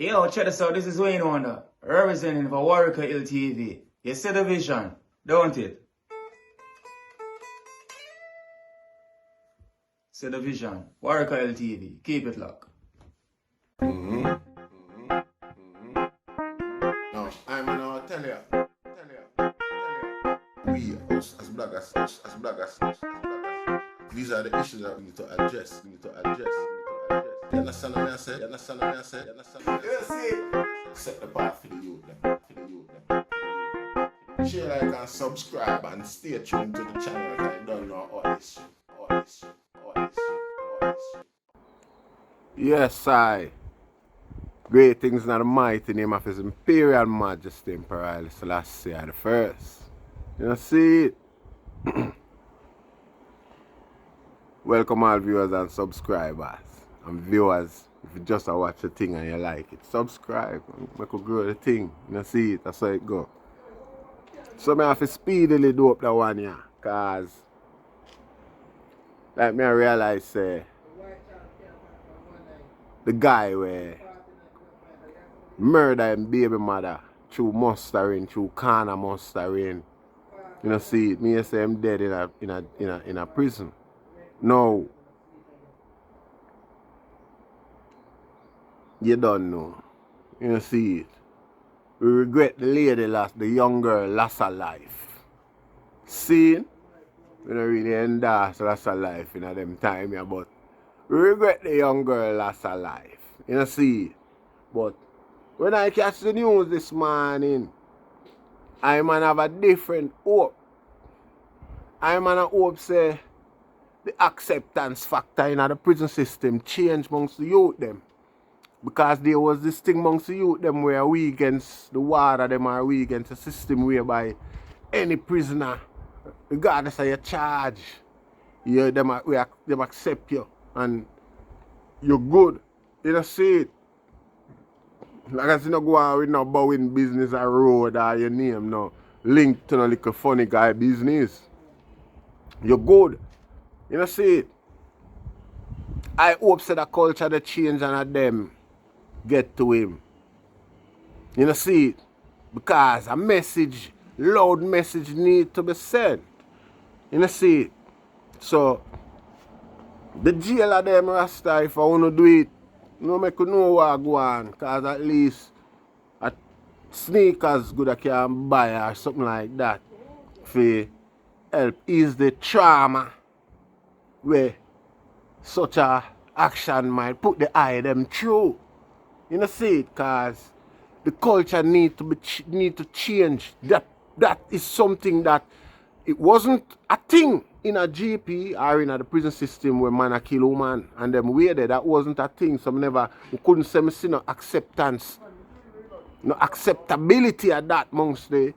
Yo, check this out. This is Wayne Wonder, representing for Warieka LTV. You see the vision, don't it? See the vision. Warieka LTV. Keep it locked. No, I'm gonna tell you. We, us as bloggers, these are the issues that we need to address. You understand what I said? You see? Set the path for the youth them. Share, like, and subscribe and stay tuned to the channel because I don't know all this shit. Yes, I. Great things in the mighty name of His Imperial Majesty Emperor Selassie the First. You see it? Welcome all viewers and subscribers. And viewers, if you just watch the thing and you like it, subscribe and make it grow the thing. You see it? That's how it go. So I have to speedily do up that one here. Cause like me I realize the guy where murder him baby mother through mustering, through corner mustering. You know, see it, me say him dead in a prison. No. You don't know. You know, see it. We regret the lady lost, the young girl lost her life. See? We don't really endorse lost her life in them time here, but we regret the young girl lost her life. You know, see it. But when I catch the news this morning, I man have a different hope. I man a hope say the acceptance factor in the prison system change amongst the youth them. Because there was this thing amongst the youth them where we against the water them are we against the system whereby any prisoner, regardless of your charge, them accept you and you're good. You don't see it. Like I say, no go on with no bowing business or road or your name no linked to no little funny guy business. You're good. You know see it. I hope that the culture the change and them get to him. You know see it? Because a message, loud message need to be sent. You know see it? So the jail of them Rasta, if I want to do it, you make you know what go on. Cause at least a sneakers good I can buy or something like that. For help ease the trauma where such a action might put the eye them through. You know see it, cause the culture need to change. That is something that it wasn't a thing in a GP or in the prison system where man a kill woman and them way there. That wasn't a thing. So we couldn't say me see no acceptance, no acceptability of that amongst the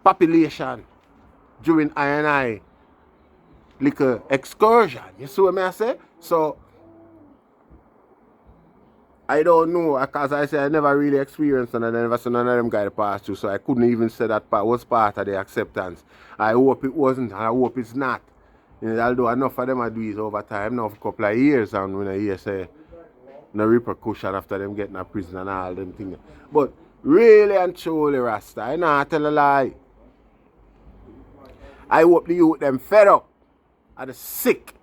population during I little excursion. You see what I say? So I don't know, because I say I never really experienced and I never saw none of them guys pass through, so I couldn't even say that part was part of the acceptance. I hope it wasn't and I hope it's not. You know, although enough of them I do it over time, now for a couple of years, and when I hear say no repercussion after them getting a prison and all them things. But really and truly, Rasta, I not tell a lie. I hope the youth them fed up of the sick,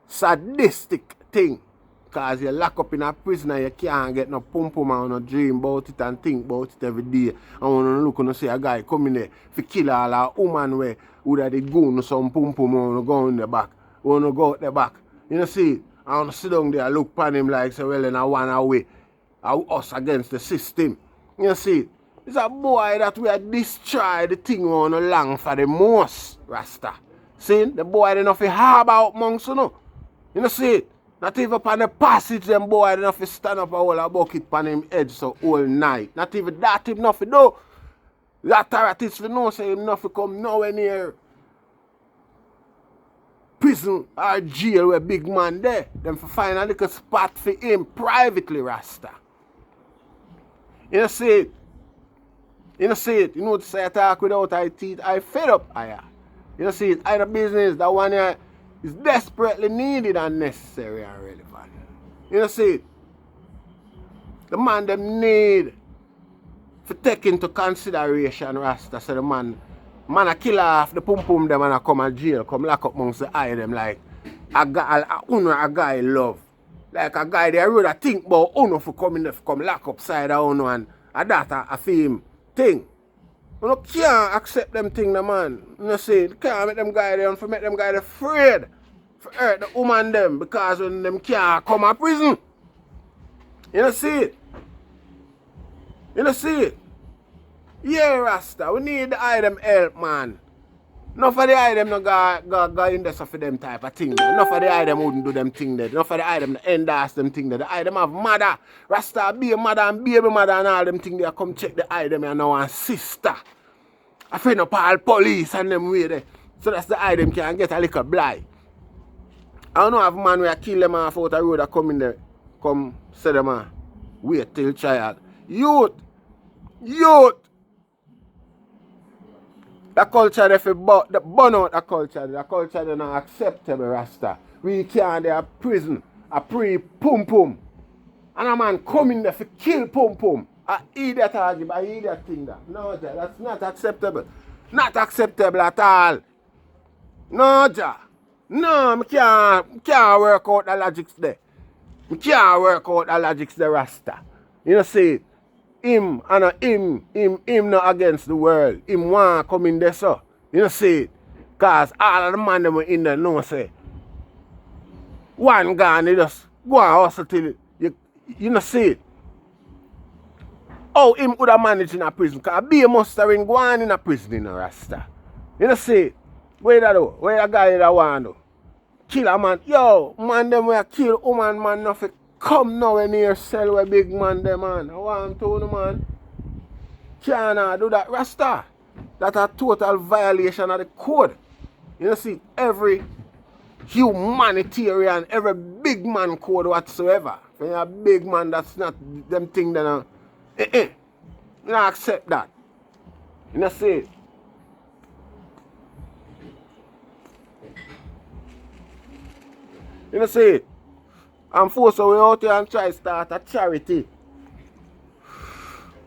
sadistic thing. Because you lock up in a prison and you can't get no pum pum and no dream about it and think about it every day. And when you look and see a guy coming there to kill all a woman where would have the gun or some pum pum and go in the back. When you go out the back. You know see? And sit down there look upon him like say well then I one away. Us against the system. You see? It's a boy that we have destroyed the thing on the long for the most, Rasta. See? The boy they not fi harbour out amongst you know. You know see it? Not even upon the passage, them boy, they not stand up and hold a bucket upon him edge so all night. Not even that him not do. The authorities for know say him not come nowhere near prison or jail where big man there. Them for find a little spot for him privately, Rasta. You know see it? You know see it? You know to say I talk without eye teeth, I fed up higher. You know see it? I the business, that one here is desperately needed and necessary and relevant. You know see it? The man them need to take into consideration, Rasta. So the man a kill off the pum pum them and a come to jail, come lock up amongst the eye them like a guy love. Like a guy they rather think about uno for come lock up side of uno and that a film thing. You can't accept them thing, the man. You see, you can't make them guy there and for make them guy afraid for hurt the woman them because when them can't come to prison. You see it? You see it? Yeah, Rasta, we need the eye them help, man. Enough of the eye them no go in there for them type of thing there. Enough of the eye them wouldn't do them thing there. Enough of the eye them endorse them thing there. The eye them have mother. Rasta be a mother and baby mother and all them thing there. Come check the eye them and now and sister. I friend up all police and them way there. So that's the eye them can get a little blind. I don't know have man where kill them off out the road that come in there. Come say them man. Wait till child. Youth. The culture they burn out the culture. The culture is not acceptable, Rasta. We can't they are prison. A pre-pum pum. And a man coming there for kill pum pum. I idiot argument, I idiot thing that. No, ja, that's not acceptable. Not acceptable at all. No, ja. No, I can't work out the logics there. I can't work out the logics there, Rasta. You know, see, him not against the world. Him want come in there, so. You know, see, because all of the man them in there know, say, one gone, they just go and hustle till you know, see it. How him could have managed in a prison? Because be a mustering go on in a prison in a Rasta. You know, see it. Where that do? Where a guy that want to kill a man? Yo, man them will kill woman, man, nothing. Come nowhere near cell where big man them, man. I want to know, man. Can't do that, Rasta. That's a total violation of the code. You know, see, every humanitarian, every big man code whatsoever. When you're a big man, that's not them thing that you don't accept that. You know, see it. You know, see it. And force we out here and try to start a charity.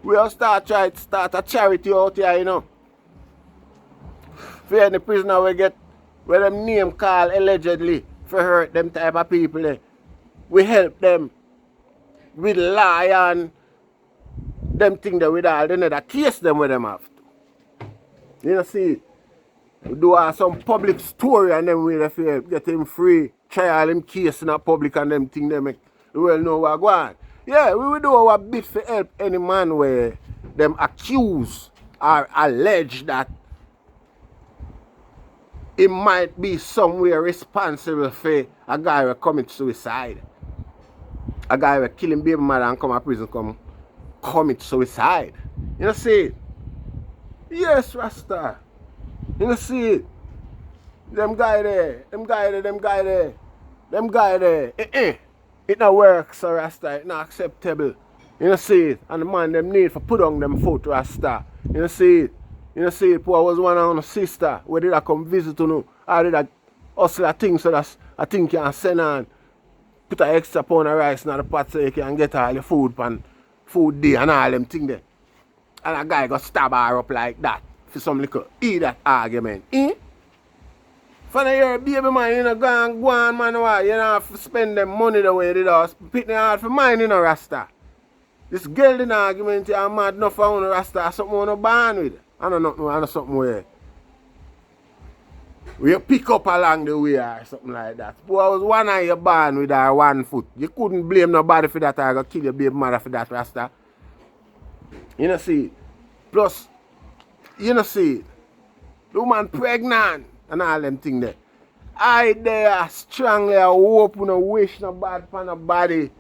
We all try to start a charity out here, you know. For any prisoner we get where them name call allegedly for hurt them type of people there. We help them with law and them thing that with all the other case them with them have to. You know, see, we do some public story and then we get him free, try all them case in a public and them thing they make the world know what go on. Yeah, we will do our bit for help any man where them accuse or allege that it might be somewhere responsible for a guy who commit suicide. A guy who killing baby mother and come to prison commit suicide. You know, see it? Yes, Rasta. You know, see it? Them guy there. It not works, so Rasta. It not acceptable. You know, see it? And the man them need for put on them foot, Rasta. You know, see it? You know, see it? Poor was one of our sister. Where did I come visit to know? I did a hustle a thing so that I think you can send on. Put an extra pound of rice in the pot so you can get all the food pan food day and all them thing there. And a guy got stab her up like that for some little idiot argument. For the year baby man, you know, go on man, why? You know, have to spend them money the way they do. Pitting hard for mine, you know, Rasta. This gelding argument, you're mad enough for one Rasta, something you want to ban with. I don't know, I know something where you pick up along the way or something like that. Boy, I was one eye you born with her 1 foot. You couldn't blame nobody for that or go kill your baby mother for that, Rasta. You know, see. Plus, you know, see. The woman pregnant and all them things there. I there strongly hope you no wish no bad for nobody.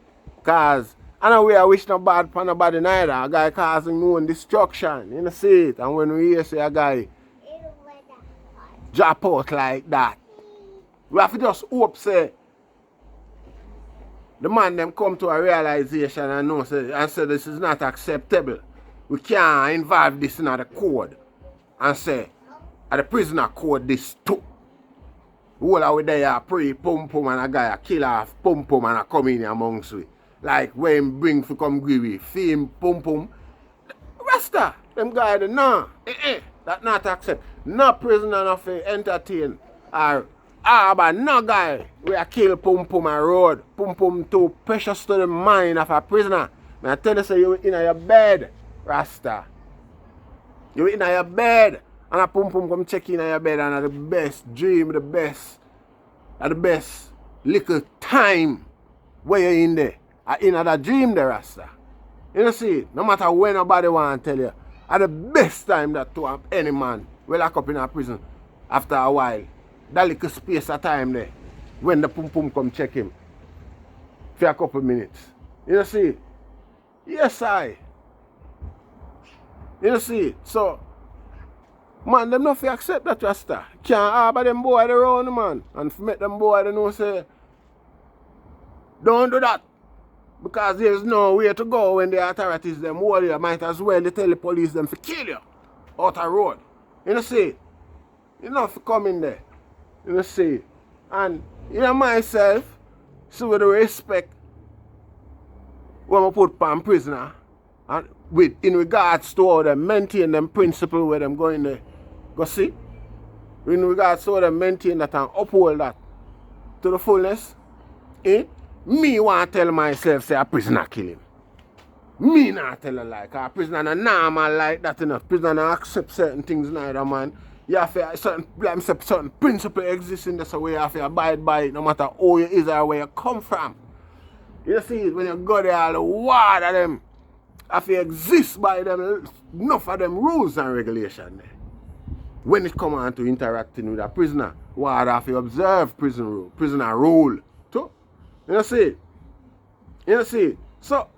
Cause I know we are wish no bad for nobody neither. A guy causing no destruction. You know, see it. And when we hear say a guy drop out like that, we have to just hope say the man them come to a realization and know say this is not acceptable. We can't involve this in the code and say the prisoner code this too. All of we there pray pum pum and a guy a kill off pum pum and a come in amongst we. like where him bring for come give you, fee him pum pum. Rasta, them guys, nah, that not accept. No prisoner not for entertain. Or but no guy we a kill pum pum and road. Pum pum too precious to the mind of a prisoner. I tell you, say you in your bed, Rasta. You in your bed, and a pum pum come check in your bed, and the best dream, the best little time where you in there. In that dream there, Rasta. You see, no matter when nobody want to tell you, at the best time that to have any man will lock up in a prison after a while. That little space of time there, when the pum pum come check him for a couple minutes. You see? Yes, I. You see? So, man, them not fi accept that, Rasta. Can't harbor them boy around, man. And fi make them boy they know say, don't do that. Because there's nowhere to go when the authorities them hold you. Might as well they tell the police them to kill you out the road. You see? You know fi come in there. You see? And you know myself, so with the respect when I put on prisoner, and with in regards to how them maintain them principle where them going there. Go see? In regards to how them maintain that and uphold that to the fullness. Me want to tell myself say a prisoner kill him. Me not tell a lie, because a prisoner not normal like that enough. Prisoner not accept certain things neither, man. You have to certain principle exists in this way you have to abide by it no matter who you is or where you come from. You see, when you go there, all the word of them have to exist by them, enough of them rules and regulations there. When it comes on to interacting with a prisoner, what have to observe prisoner rule too. You see? You see? So,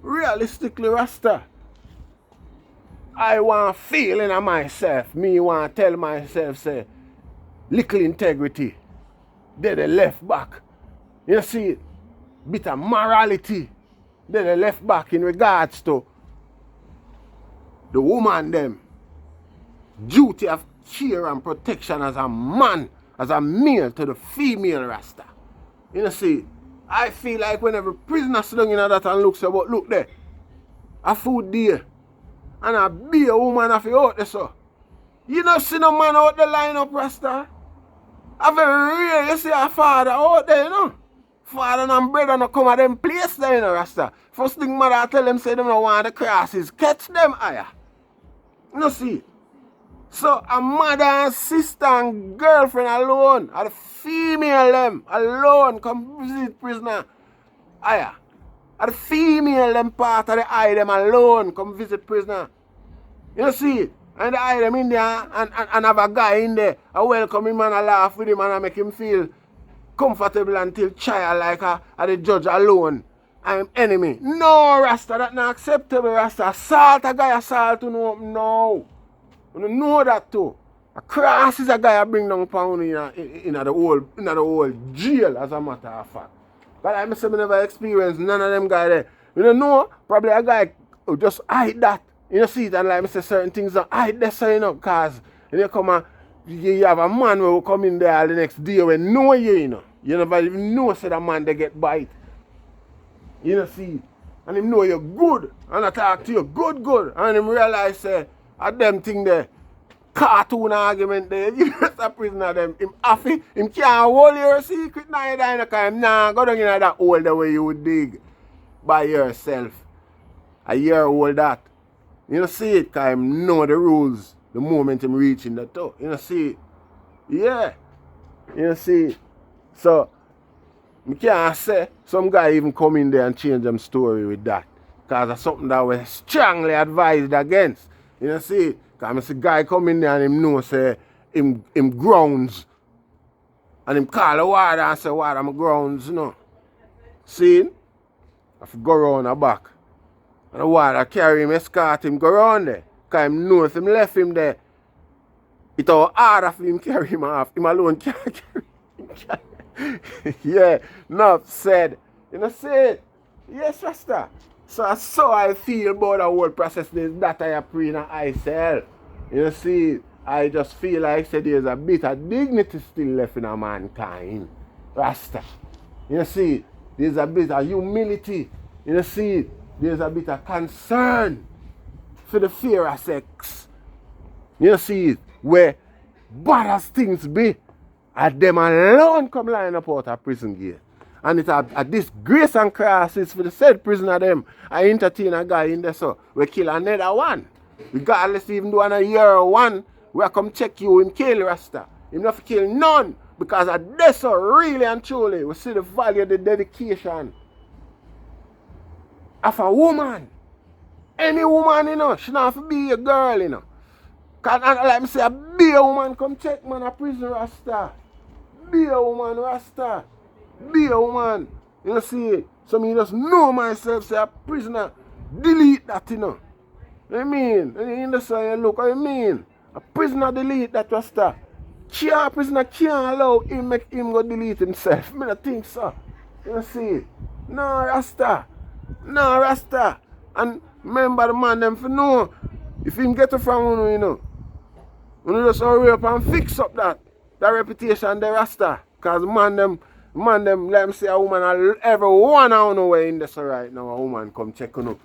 realistically, Rasta, I want to feel in myself, me want to tell myself, say, little integrity, then the left back. You see, bit of morality, then the left back in regards to the woman them, duty of care and protection as a man, as a male to the female Rasta. You see, I feel like whenever prisoner sit down in that and looks about, look there, a food there, and a be a woman of you out there, so. You don't see no man out there line up, Rasta. A very rare, you see a father out there, you know. Father and brother no come at them place there, you know, Rasta. First thing mother tell them, say them no want the crosses. Catch them higher. You know, see. So a mother and sister and girlfriend alone, or the female them alone come visit prisoner higher. Or the female them part of the eye them alone come visit prisoner. You see? And the eye them in there and have a guy in there, a welcome him and a laugh with him and a make him feel comfortable until child like the judge alone. I'm enemy. No, Rasta, that's not acceptable, Rasta. Assault a guy, assault to know. No. You know that too. A cross is a guy I bring down pound in the whole jail, as a matter of fact. But I must have never experienced none of them guys there. You don't know, probably a guy who just hide that. You see it and like I say certain things don't hide there, so you know, because you come and you have a man who will come in there the next day when know you know. You never even know say that man they get bite. You know see. And him know you're good. And I talk to you good. And him realize say them thing there. Cartoon argument there. You just a prisoner them. Him happy. Him can't hold your secret neither. Because him nah go down in that hole the way you would dig by yourself. A year old that. You know see it because him know the rules the moment him reaching the top. You know see it. Yeah. You know see it. So I can't say some guy even come in there and change them story with that. Because that's something that was strongly advised against. You know see it. Because I see guy come in there and him know say him grounds. And him call the water and say water my grounds, you know. See? I have to go around the back. And the water carry him, escort him, go around there. Because him know if him left him there, it's all harder for him carry him off. Him alone can't carry him. Yeah, enough said. You know see it? Yes, Rasta. So I feel about the whole process that I pray in myself. You see, I just feel like there's a bit of dignity still left in mankind. Rasta. You see, there's a bit of humility You see, there's a bit of concern for the fear of sex. You see it, where bad as things be, and them alone come line up out of prison gate. And it's a disgrace and crisis for the said prisoner them. I entertain a guy in there so we kill another one. Regardless even though in a year one, we come check you, him kill Rasta. Him not kill none. Because of this so really and truly we see the value of the dedication of a woman. Any woman, you know, she not have to be a girl, you know. Cause like me say, be a woman come check man a prison Rasta. Be a woman Rasta. Be a woman. You see, so me just know myself say a prisoner. Delete that, you know. I mean, in the side look, I mean. A prisoner delete that Rasta. A prisoner can't allow him make him go delete himself. Me not think so. You see. No Rasta. No Rasta. And remember the man them for know. If him get it from you know. You just hurry up and fix up that reputation the Rasta. Cause man them, let me say a woman every one I don't know where in this right now, a woman come check on up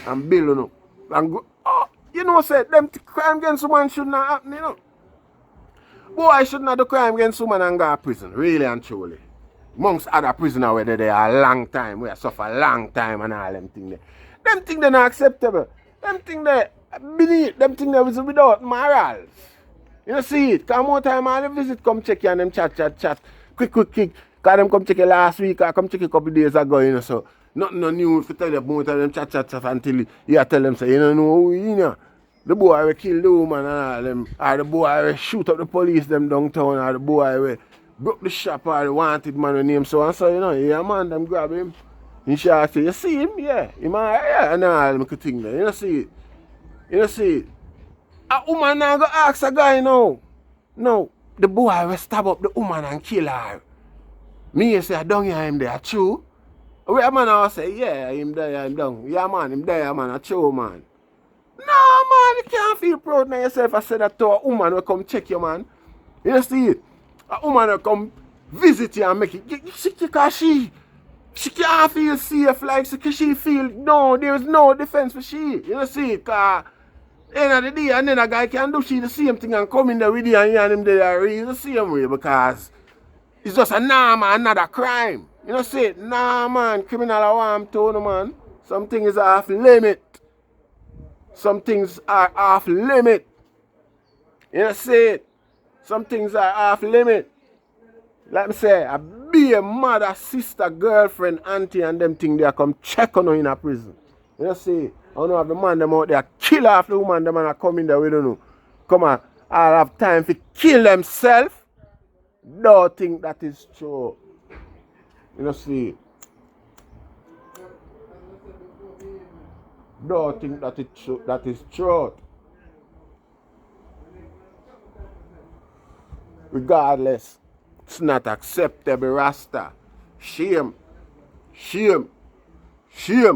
and bill on up. And go, oh, you know say them crime against woman should not happen, you know. Boy, I should not do crime against woman and go to prison, really and truly. Amongst other prisoners where they there a long time, where suffer a long time and all them things there. Them things they not acceptable. Them things they beneath, them things they is without morals. You see it? Because more time all the visit come check you and them chat. Quick. Because them come check you last week or come check you a couple days ago, you know, so nothing no new if you tell you about them chat until you tell them say, you don't know who you know. The boy will kill the woman and all them, or the boy will shoot up the police them downtown, or the boy will broke the shop or the wanted man with name so and so, you know, yeah man, them grab him. In short, say, you see him? Yeah. Him yeah, and all them could think there. You know see it? You know see it? A woman now go ask a guy now. No, the boy will stab up the woman and kill her. Me say, I don't hear him there, true. Where a man will say, yeah, him there, him down. Yeah man, him there, man, a true man. No man, you can't feel proud now yourself. I said that to a woman will come check you, man. You see it? A woman will come visit you and make it. Because she can't feel safe like she feel, no, there is no defense for she. You see it? Because end of the day, and then a guy can do she the same thing and come in there with you and him there the same way because it's just a another crime. You know see it? Nah man, criminal I want to no man. Some things are off limit. Some things are off limit. You know see it? Some things are off limit. Like me say, I be a mother, sister, girlfriend, auntie and them things they come check on her in a prison. You know see, I don't know if the man them out there kill off the woman them and I come in there, we don't know. Come on, I'll have time to kill themselves. Don't think that is true. You know see. Don't think that is true. Regardless, it's not acceptable, Rasta. Shame. You see?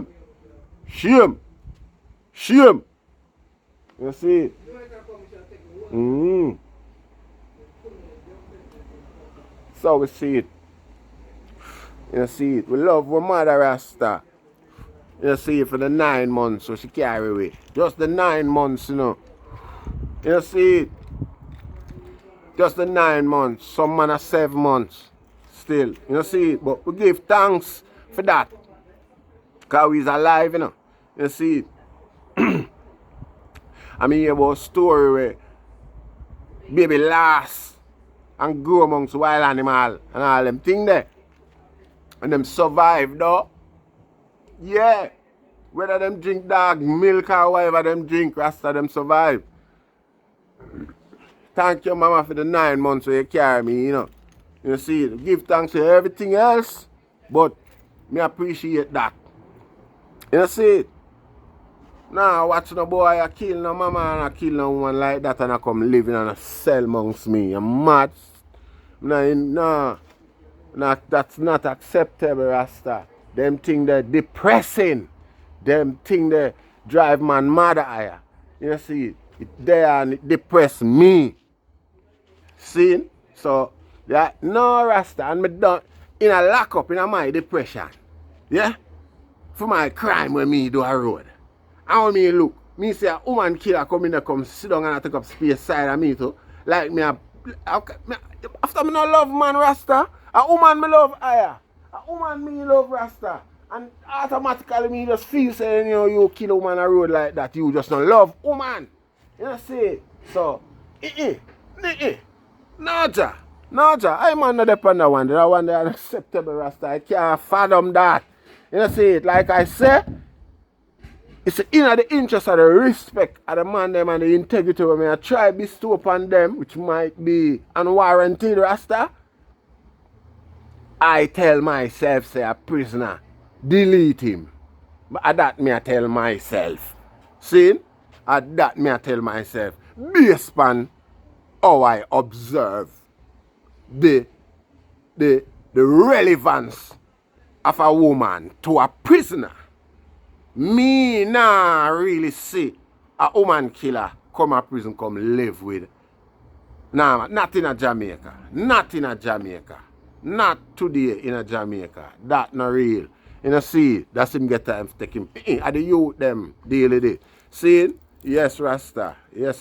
So we see it. You see it. We love our mother Rasta. You see it for the 9 months so she carry away. Just the 9 months, you know. You see it. Just the 9 months. Some man are 7 months. Still. You see it. But we give thanks for that. Because he's alive, you know. You see it. I mean, about a story where baby last and grow amongst wild animal and all them things there. And them survive though. Yeah. Whether them drink dog milk or whatever them drink, Rasta them survive. Thank you mama for the 9 months where you carry me, you know. You see, give thanks to everything else, but me appreciate that. You see it? Now watch no boy I kill no mama and I kill no woman like that and I come living and I sell amongst me. I'm mad. No, that's not acceptable, Rasta. Them things they depressing. Them things they drive man mad higher. You see, it there and it depress me. See? So, yeah, no Rasta and me done in a lock up in my depression. Yeah? for my crime when me do a road. How me look? Me say a woman killer come in there, come sit down and take up space side of me too. Like me, after me no love man Rasta, a woman me love higher. A woman me love Rasta. And automatically me just feel saying, you know, you kill a woman on the road like that, you just don't love woman. You know see? So, Naja. I man not depend on that one. That one is unacceptable Rasta. I can't fathom that. You know see it? Like I say, it's in the interest of the respect of the man them and the integrity of me I try bestow upon them, which might be unwarranted Rasta. I tell myself, say a prisoner, delete him. But at that me I tell myself. See? At that me I tell myself. Based upon how I observe the relevance of a woman to a prisoner. Me nah really see a woman killer come a prison come live with. Nah, not in a Jamaica. Not in a Jamaica. Not today in a Jamaica. That not real. You know see, that's him get time to take him. At the youth them deal with it. See? Yes, Rasta. Yes.